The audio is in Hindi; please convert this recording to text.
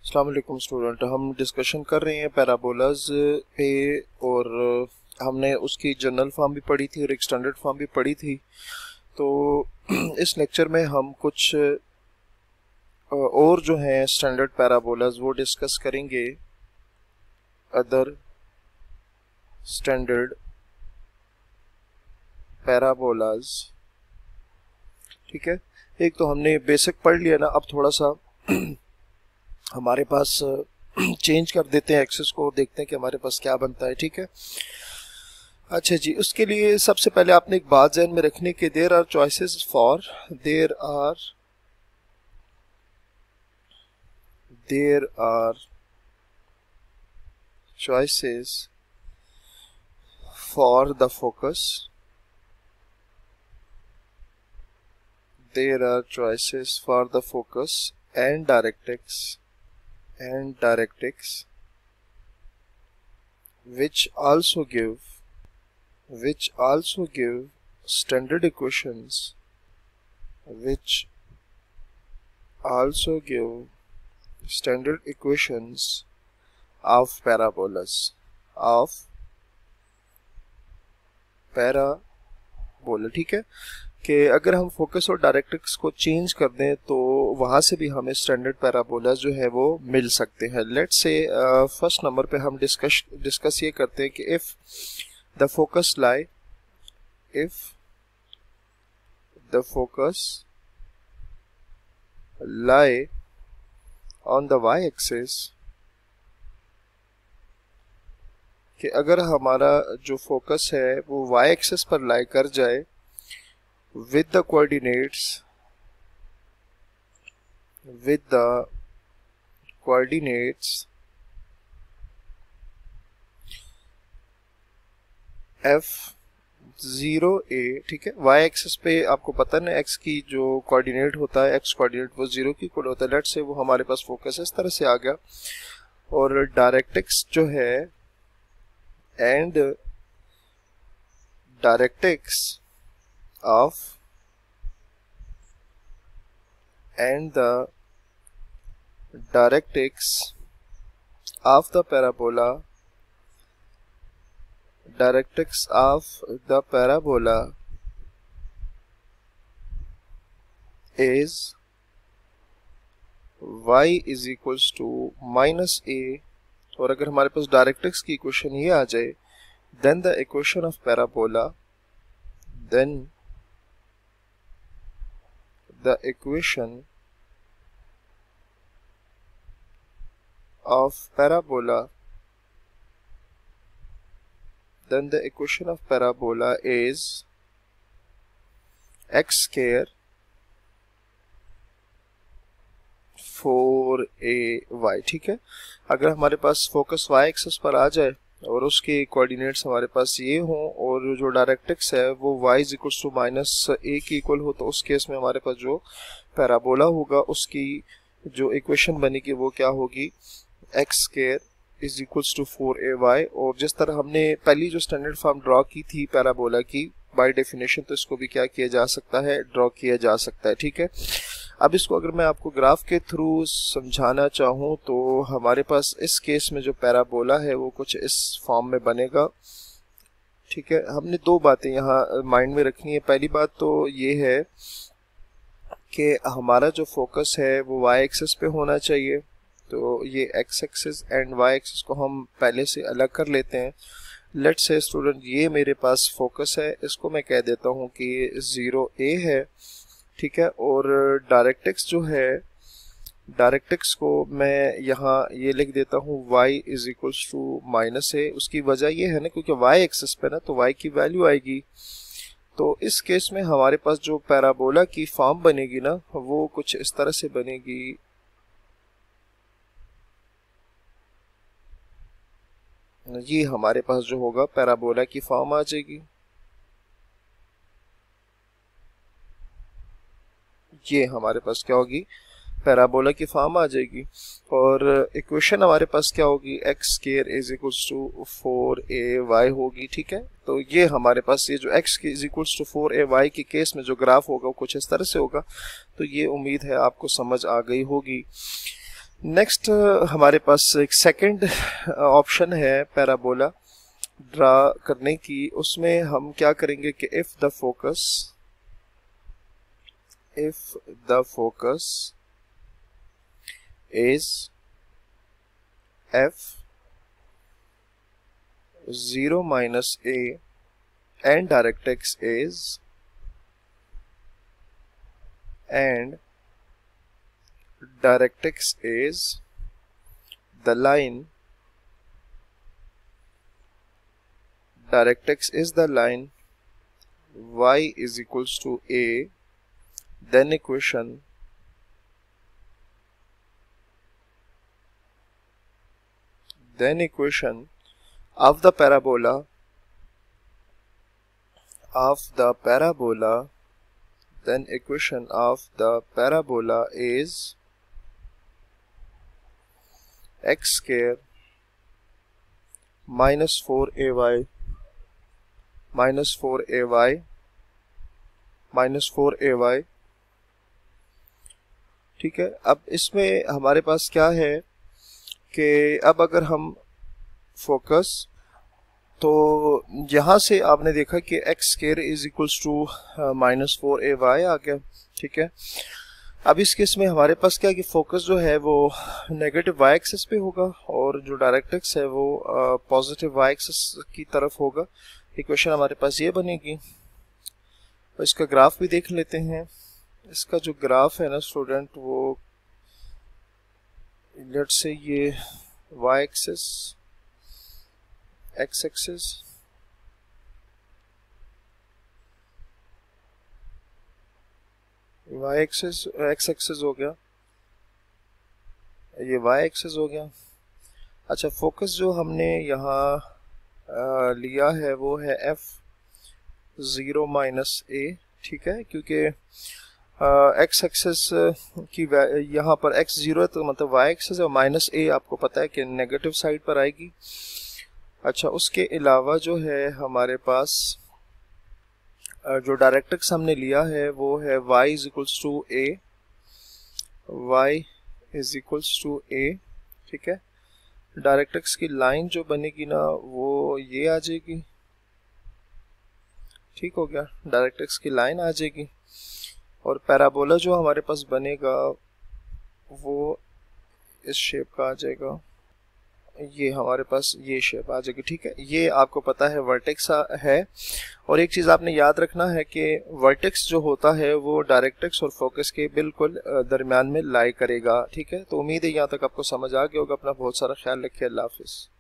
अस्सलाम वालेकुम स्टूडेंट, हम डिस्कशन कर रहे हैं पैराबोलाज पे। और हमने उसकी जनरल फॉर्म भी पढ़ी थी और एक्सटेंडेड फॉर्म भी पढ़ी थी। तो इस लेक्चर में हम कुछ और जो हैं स्टैंडर्ड पैराबोलाज वो डिस्कस करेंगे। अदर स्टैंडर्ड पैराबोलाज, ठीक है। एक तो हमने बेसिक पढ़ लिया ना, अब थोड़ा सा हमारे पास चेंज कर देते हैं एक्सेस को, देखते हैं कि हमारे पास क्या बनता है, ठीक है। अच्छा जी, उसके लिए सबसे पहले आपने एक बात ध्यान में रखनी कि there are choices for there are choices for the focus. There are choices for the focus and directrix which also give standard equations of parabolas, ठीक है। कि अगर हम फोकस और डायरेक्ट्रिक्स को चेंज कर दें तो वहाँ से भी हमें स्टैंडर्ड पैराबोला जो है वो मिल सकते हैं। लेट्स से फर्स्ट नंबर पे हम डिस्कस ये करते हैं कि if the focus lie on the y axis, कि अगर हमारा जो फोकस है वो y एक्सिस पर लाई कर जाए with the coordinates f(0a), ठीक है। y एक्सिस पे आपको पता ना x की जो कोऑर्डिनेट होता है, x कोऑर्डिनेट वो 0 की इक्वल होता है। लेट्स से वो हमारे पास फोकस इस तरह से आ गया और डायरेक्ट्रिक्स जो है and directrix of the parabola is y is equals to -a। और अगर हमारे पास डायरेक्ट्रिक्स की इक्वेशन ये आ जाए, then the equation of parabola is x square 4ay, ठीक है। अगर हमारे पास फोकस y एक्सिस पर आ जाए और उसके कोऑर्डिनेट्स हमारे पास ये हों और जो डायरेक्ट्रिक्स है वो y is equals to -a की इक्वल हो, तो उस केस में हमारे पास जो पैराबोला होगा उसकी जो इक्वेशन बनेगी वो क्या होगी, x square is equals to 4ay। और जिस तरह हमने पहली जो स्टैंडर्ड फॉर्म ड्रॉ की थी पैराबोला की, बाय डेफिनेशन तो इसको भी क्या किया जा सकता है, ड्रॉ किया जा सकता है, ठीक है। अब इसको अगर मैं आपको ग्राफ के थ्रू समझाना चाहूँ तो हमारे पास इस केस में जो पैराबोला है वो कुछ इस फॉर्म में बनेगा, ठीक है। हमने दो बातें यहाँ माइंड में रखनी है। पहली बात तो ये है कि हमारा जो फोकस है वो y एक्सिस पे होना चाहिए, तो ये x axis and y axis को हम पहले से अलग कर लेते हैं। लेट्स से स्टूडेंट ये मेरे पास फोकस है, इसको मैं कह देता हूँ कि ये 0a है, ठीक है। और डायरेक्ट्रिक्स जो है, डायरेक्ट्रिक्स को मैं यहाँ ये लिख देता हूँ y is equals to -a। उसकी वजह ये है ना, क्योंकि y एक्सिस पे ना तो y की वैल्यू आएगी। तो इस केस में हमारे पास जो पैराबोला की फॉर्म बनेगी ना वो कुछ इस तरह से बनेगी। ये हमारे पास जो होगा पैराबोला की फॉर्म आ जाएगी, ये हमारे पास क्या होगी, पैराबोला की फॉर्म आ जाएगी। और इक्वेशन हमारे पास क्या होगी, x square is equals to 4ay होगी, ठीक है। तो ये हमारे पास ये जो x is equals to 4ay के केस में जो ग्राफ होगा वो कुछ इस तरह से होगा। तो ये उम्मीद है आपको समझ आ गई होगी। नेक्स्ट हमारे पास एक सेकंड ऑप्शन है पैराबोला ड्रा करने की। उसमें हम क्या करेंगे कि if the focus is f 0 minus a and directrix is the line, directrix is the line y is equals to a, then equation of the parabola then equation of the parabola is x square minus 4ay ठीक है। अब इसमें हमारे पास क्या है कि अब अगर हम फोकस, तो यहाँ से आपने देखा कि x square is equals to -4ay आ गया, ठीक है। अब इस केस में हमारे पास क्या है कि फोकस जो है वो नेगेटिव y एक्सिस पे होगा और जो डायरेक्ट्रिक्स है वो पॉजिटिव y एक्सिस की तरफ होगा। इक्वेशन हमारे पास ये बनेगी। और इसका ग्राफ भी देख लेते हैं। इसका जो ग्राफ है ना स्टूडेंट, वो लेट्स से ये y axis, x axis, y axis, x axis हो गया, ये y एक्सिस हो गया। अच्छा, फोकस जो हमने यहाँ लिया है वो है f 0 माइनस a, ठीक है, क्योंकि x एक्सिस की यहाँ पर x 0 है तो मतलब y एक्सिस है, और माइनस a आपको पता है कि नेगेटिव साइड पर आएगी। अच्छा, उसके अलावा जो है हमारे पास जो डायरेक्ट्रिक्स हमने लिया है वो है y is equals to a, ठीक है। डायरेक्ट्रिक्स की लाइन जो बनेगी ना वो ये आ जाएगी, ठीक हो गया, डायरेक्ट्रिक्स की लाइन आ जाएगी। और पैराबोला जो हमारे पास बनेगा वो इस शेप का आ जाएगा, ये हमारे पास ये शेप आ जाएगी, ठीक है। ये आपको पता है वर्टेक्स है। और एक चीज़ आपने याद रखना है कि वर्टेक्स जो होता है वो डायरेक्ट्रिक्स और फोकस के बिल्कुल दरमियान में लाई करेगा, ठीक है। तो उम्मीद है यहाँ तक आपको समझ आ गया होगा। अपना बहुत सारा ख्याल रखिए। अल्लाह हाफिज़।